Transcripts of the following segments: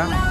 क्या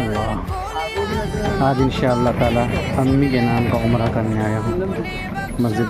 अल्लाह। आज इंशाअल्लाह ताला अम्मी के नाम का उम्रा करने आया हूँ मस्जिद।